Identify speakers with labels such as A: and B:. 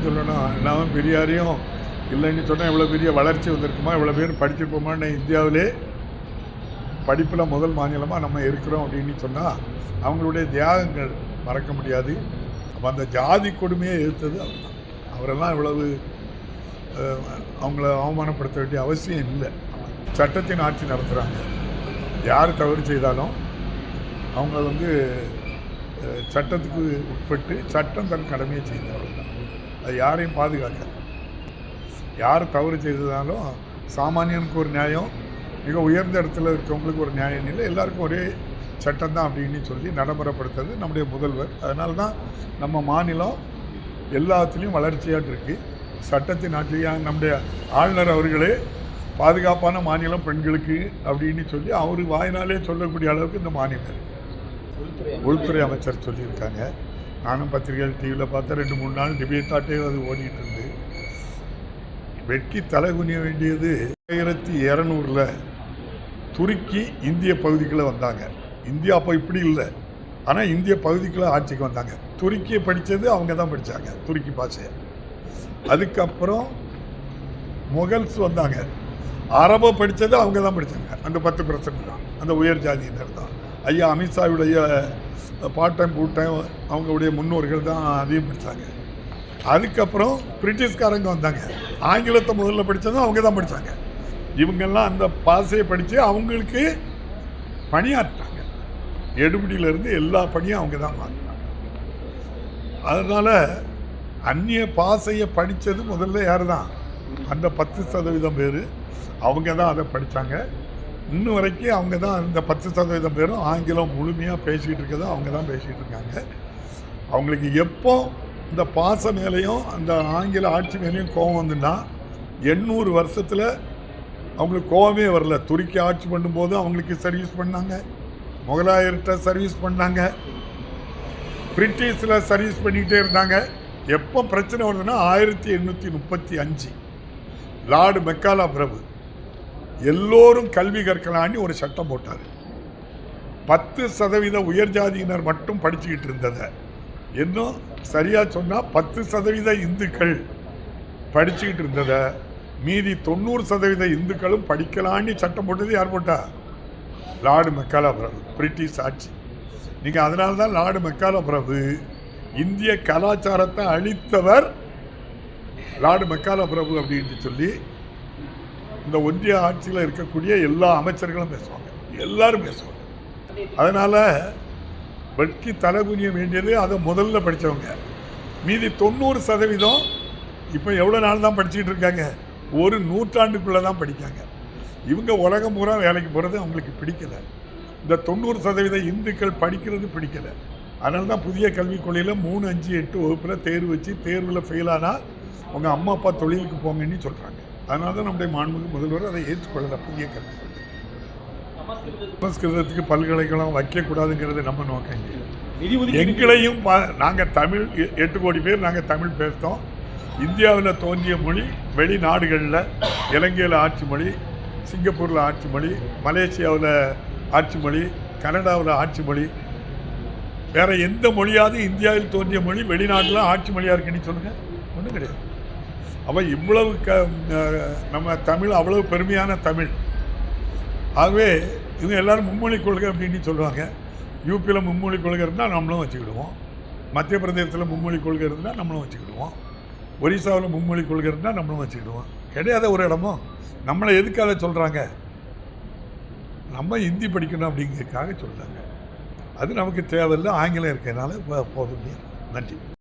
A: சொல்லணும். நான் பெரியாரையும் இல்லைன்னு சொன்னால் இவ்வளோ பெரிய வளர்ச்சி வந்திருக்குமா, இவ்வளோ பேர் படிச்சிருப்போமான்னு இந்தியாவிலே படிப்பில் முதல் மாநிலமாக நம்ம இருக்கிறோம் அப்படின்னு சொன்னால் அவங்களுடைய தியாகங்கள் மறக்க முடியாது. அப்போ அந்த ஜாதி கொடுமையை எதிர்த்தது அவர் தான். அவரெல்லாம் இவ்வளவு அவங்கள அவமானப்படுத்த வேண்டிய அவசியம் இல்லை. சட்டத்தின் ஆட்சி நடத்துகிறாங்க. யார் தவறு செய்தாலும் அவங்க சட்டத்துக்கு உட்பட்டு சட்டம் தன் கடமையை செய்தவர்கள் தான். அது யாரையும் பாதுகாக்க. யார் தவறு செய்ததாலும் சாமானியனுக்கு ஒரு நியாயம், மிக உயர்ந்த இடத்துல இருக்கவங்களுக்கு ஒரு நியாயம் இல்லை, எல்லாருக்கும் ஒரே சட்டம் தான் அப்படின்னு சொல்லி நடைமுறைப்படுத்துறது நம்முடைய முதல்வர். அதனால தான் நம்ம மாநிலம் எல்லாத்துலேயும் வளர்ச்சியாக இருக்குது. சட்டத்தின் ஆட்சியாக நம்முடைய ஆளுநர் அவர்களே பாதுகாப்பான மாநிலம் பெண்களுக்கு அப்படின்னு சொல்லி அவர் வாயினாலே சொல்லக்கூடிய அளவுக்கு இந்த மாநிலம் உள்துறை அமைச்சர் சொல்லியிருக்காங்க. நானும் பத்திரிகைகள் டிவியில் பார்த்தா 2-3 நாள் டிபேட்டாட்டே அது ஓடிட்டு இருந்து வெட்கி தலை குனிய வேண்டியது. 1200 துருக்கி இந்திய பகுதிக்குள்ளே வந்தாங்க. இந்தியா அப்போ இப்படி இல்லை, ஆனால் இந்திய பகுதிக்குள்ளே ஆட்சிக்கு வந்தாங்க. துருக்கியை படித்தது அவங்க தான் படித்தாங்க, துருக்கி பாஷையை. அதுக்கப்புறம் முகல்ஸ் வந்தாங்க. அரபை படித்தது அவங்க தான் படித்தாங்க. அந்த 10% தான் அந்த உயர் ஜாதியினர் தான். ஐயா அமித்ஷாவுடைய பார்ட் டைம் ஃபுல் டைம் அவங்களுடைய முன்னோர்கள் தான் அதையும் படித்தாங்க. அதுக்கப்புறம் பிரிட்டிஷ்காரங்க வந்தாங்க. ஆங்கிலத்தை முதல்ல படித்ததும் அவங்க தான் படித்தாங்க. இவங்கெல்லாம் அந்த பாஷையை படித்து அவங்களுக்கு பணியாற்றாங்க. எடுபடியிலேருந்து எல்லா பணியும் அவங்க தான் வாங்கினாங்க. அதனால் அந்நிய பாஷையை படித்தது முதல்ல யார் தான்? அந்த 10% பேர் அவங்க தான் அதை படித்தாங்க. இன்னும் வரைக்கும் அவங்க தான் அந்த 10% பேரும் ஆங்கிலம் முழுமையாக பேசிகிட்டு இருக்கிறத அவங்க தான் பேசிகிட்டு இருக்காங்க. அவங்களுக்கு எப்போ இந்த பாச மேலேயும் அந்த ஆங்கில ஆட்சி மேலேயும் கோபம் வந்துன்னா 800 வருஷத்தில் அவங்களுக்கு கோபமே வரல. துருக்கி ஆட்சி பண்ணும்போது அவங்களுக்கு சர்வீஸ் பண்ணாங்க, முகலாயர்கிட்ட சர்வீஸ் பண்ணாங்க, பிரிட்டிஷில் சர்வீஸ் பண்ணிக்கிட்டே இருந்தாங்க. எப்போ பிரச்சனை வருதுன்னா 1835 லார்டு மெக்காலா பிரபு எல்லோரும் கல்வி கற்கலான்னு ஒரு சட்டம் போட்டார். 10% உயர் ஜாதியினர் மட்டும் படிச்சுக்கிட்டு இருந்ததை இன்னும் சரியாக சொன்னால் 10% இந்துக்கள் படிச்சுக்கிட்டு இருந்ததை மீதி 90% இந்துக்களும் படிக்கலான்னு சட்டம் போட்டது யார் போட்டா? லார்டு மெக்காலா பிரபு, பிரிட்டிஷ் ஆட்சி. நீங்கள் அதனால தான் லார்டு மெக்காலா பிரபு இந்திய கலாச்சாரத்தை அழித்தவர் லார்டு மெக்காலா பிரபு அப்படின்னு சொல்லி இந்த ஒன்றிய ஆட்சியில் இருக்கக்கூடிய எல்லா அமைச்சர்களும் பேசுவாங்க, எல்லாரும் பேசுவாங்க. அதனால் வெட்கி தலை குனிய வேண்டியது அதை முதல்ல படித்தவங்க. மீதி 90% இப்போ எவ்வளோ நாள் தான் படிச்சுக்கிட்டு இருக்காங்க? ஒரு நூற்றாண்டுக்குள்ளே தான் படிக்காங்க. இவங்க உலகம் பூரா வேலைக்கு போகிறது அவங்களுக்கு பிடிக்கலை. இந்த 90% இந்துக்கள் படிக்கிறது பிடிக்கலை. அதனால தான் புதிய கல்விக் கொள்கையில் 3, 5, 8 வகுப்பில் தேர்வு வச்சு தேர்வில் ஃபெயிலானால் உங்கள் அம்மா அப்பா தொழிலுக்கு போங்கன்னு சொல்கிறாங்க. அதனால தான் நம்முடைய மாண்புமிகு முதல்வர் அதை ஏற்றுக்கொள்ளல. புதிய கல்வி சமஸ்கிருதத்துக்கு பல்கலைக்கழகம் வைக்கக்கூடாதுங்கிறது நம்ம நோக்கம். எங்களையும் நாங்கள் தமிழ் 8 கோடி பேர் நாங்கள் தமிழ் பேசுகிறோம். இந்தியாவில் தோன்றிய மொழி வெளிநாடுகளில் இலங்கையில் ஆட்சி மொழி, சிங்கப்பூரில் ஆட்சி மொழி, மலேசியாவில் ஆட்சி மொழி, கனடாவில் ஆட்சி மொழி. வேறு எந்த மொழியாவது இந்தியாவில் தோன்றிய மொழி வெளிநாட்டில் ஆட்சி மொழியாக இருக்குன்னு சொல்லுங்கள்? ஒன்றும் கிடையாது. அப்போ இவ்வளவு நம்ம தமிழ் அவ்வளவு பெருமையான தமிழ். ஆகவே இவங்க எல்லோரும் மும்மொழி கொள்கை அப்படின்னு சொல்லுவாங்க. யூபியில் மும்மொழி கொள்கை இருந்தால் நம்மளும் வச்சுக்கிடுவோம், மத்திய பிரதேசத்தில் மும்மொழி கொள்கை இருந்தால் நம்மளும் வச்சுக்கிடுவோம், ஒரிசாவில் மும்மொழி கொள்கை இருந்தால் நம்மளும் வச்சுக்கிடுவோம். கிடையாத ஒரு இடமும். நம்மளை எதுக்காக சொல்கிறாங்க? நம்ம ஹிந்தி படிக்கணும் அப்படிங்கிறதுக்காக சொல்கிறாங்க. அது நமக்கு தேவையில்லை. ஆங்கிலம் இருக்கிறதுனால போதும். நன்றி.